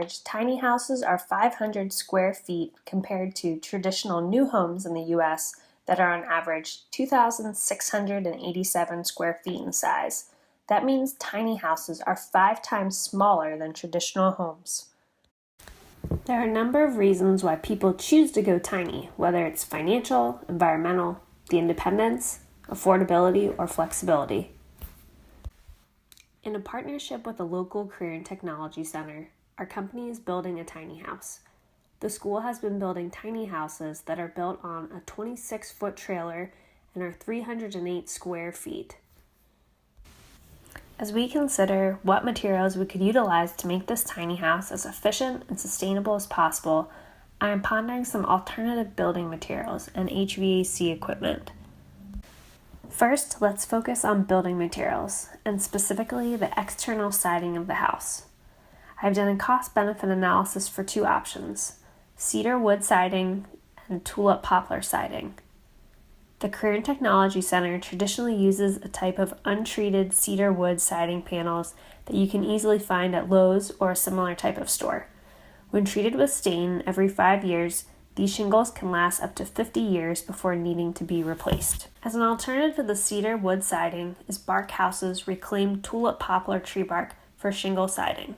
average, tiny houses are 500 square feet compared to traditional new homes in the U.S. that are on average 2,687 square feet in size. That means tiny houses are 5 times smaller than traditional homes. There are a number of reasons why people choose to go tiny, whether it's financial, environmental, the independence, affordability, or flexibility. In a partnership with a local career and technology center, our company is building a tiny house. The school has been building tiny houses that are built on a 26-foot trailer and are 308 square feet. As we consider what materials we could utilize to make this tiny house as efficient and sustainable as possible, I am pondering some alternative building materials and HVAC equipment. First, let's focus on building materials, and specifically the external siding of the house. I've done a cost-benefit analysis for 2 options: cedar wood siding and tulip poplar siding. The Career and Technology Center traditionally uses a type of untreated cedar wood siding panels that you can easily find at Lowe's or a similar type of store. When treated with stain every 5 years, these shingles can last up to 50 years before needing to be replaced. As an alternative to the cedar wood siding is Bark House's reclaimed tulip poplar tree bark for shingle siding.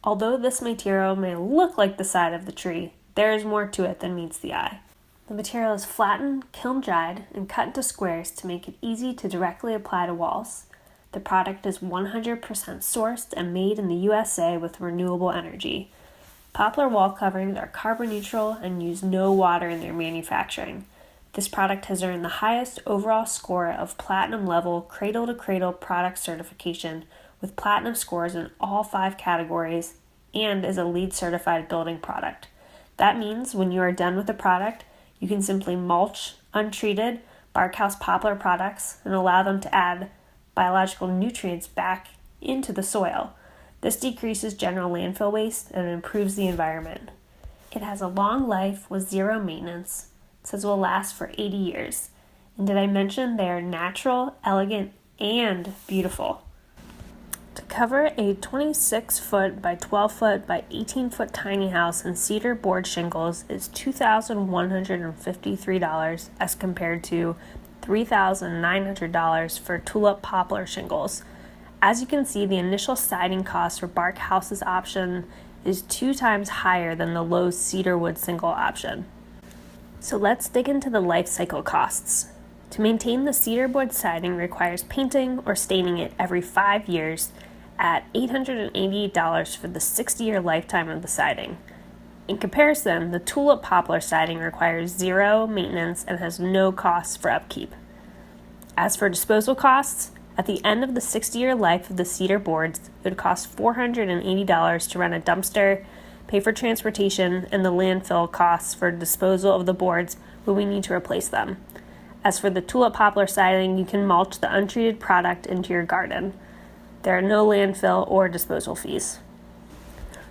Although this material may look like the side of the tree, there is more to it than meets the eye. The material is flattened, kiln-dried, and cut into squares to make it easy to directly apply to walls. The product is 100% sourced and made in the USA with renewable energy. Poplar wall coverings are carbon neutral and use no water in their manufacturing. This product has earned the highest overall score of platinum level cradle-to-cradle product certification with platinum scores in all 5 categories and is a LEED certified building product. That means when you are done with the product, you can simply mulch untreated Barkhouse poplar products and allow them to add biological nutrients back into the soil. This decreases general landfill waste and improves the environment. It has a long life with 0 maintenance. It says it will last for 80 years. And did I mention they are natural, elegant, and beautiful? To cover a 26-foot by 12-foot by 18-foot tiny house in cedar board shingles is $2,153 as compared to $3,900 for tulip poplar shingles. As you can see, the initial siding cost for Bark House's option is 2 times higher than the Lowe's cedar wood single option. So let's dig into the life cycle costs. To maintain the cedar board siding requires painting or staining it every 5 years at $888 for the 60-year lifetime of the siding. In comparison, the tulip poplar siding requires 0 maintenance and has no costs for upkeep. As for disposal costs, at the end of the 60-year life of the cedar boards, it would cost $480 to rent a dumpster, pay for transportation, and the landfill costs for disposal of the boards when we need to replace them. As for the tulip poplar siding, you can mulch the untreated product into your garden. There are no landfill or disposal fees.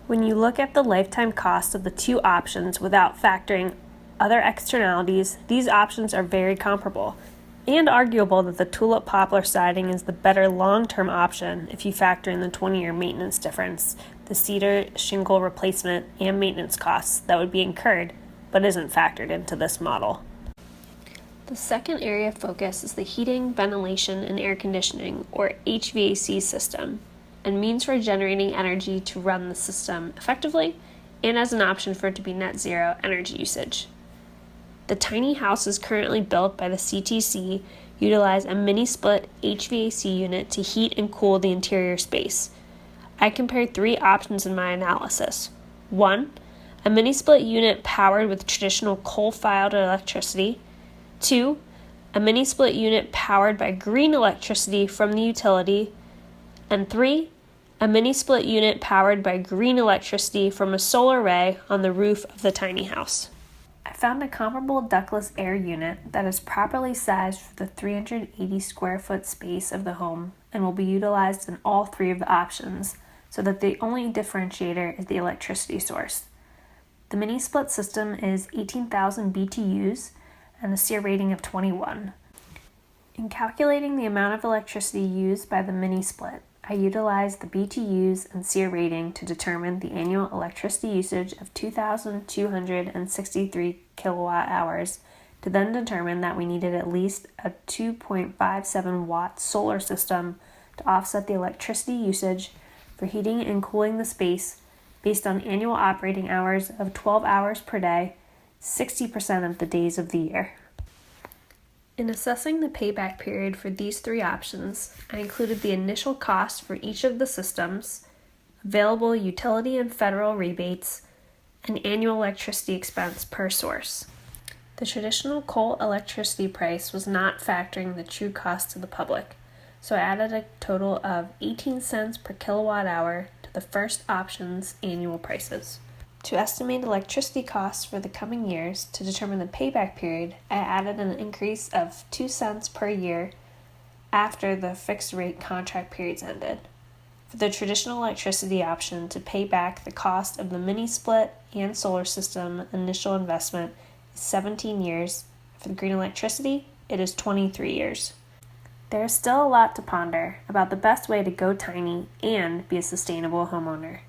When you look at the lifetime cost of the 2 options without factoring other externalities, these options are very comparable, and arguable that the tulip poplar siding is the better long-term option if you factor in the 20-year maintenance difference, the cedar shingle replacement, and maintenance costs that would be incurred, but isn't factored into this model. The second area of focus is the heating, ventilation, and air conditioning, or HVAC system, and means for generating energy to run the system effectively, and as an option for it to be net zero energy usage. The tiny houses currently built by the CTC utilize a mini-split HVAC unit to heat and cool the interior space. I compared 3 options in my analysis. 1. A mini-split unit powered with traditional coal-fired electricity. 2. A mini-split unit powered by green electricity from the utility. And 3. A mini-split unit powered by green electricity from a solar array on the roof of the tiny house. I found a comparable ductless air unit that is properly sized for the 380 square foot space of the home and will be utilized in all 3 of the options, so that the only differentiator is the electricity source. The mini split system is 18,000 BTUs and a SEER rating of 21. In calculating the amount of electricity used by the mini split, I utilized the BTUs and SEER rating to determine the annual electricity usage of 2,263 kilowatt hours to then determine that we needed at least a 2.57 watt solar system to offset the electricity usage for heating and cooling the space based on annual operating hours of 12 hours per day, 60% of the days of the year. In assessing the payback period for these three options, I included the initial cost for each of the systems, available utility and federal rebates, and annual electricity expense per source. The traditional coal electricity price was not factoring the true cost to the public, so I added a total of 18 cents per kilowatt hour to the first option's annual prices. To estimate electricity costs for the coming years to determine the payback period, I added an increase of 2 cents per year after the fixed rate contract periods ended. For the traditional electricity option to pay back the cost of the mini split and solar system initial investment is 17 years. For the green electricity, it is 23 years. There is still a lot to ponder about the best way to go tiny and be a sustainable homeowner.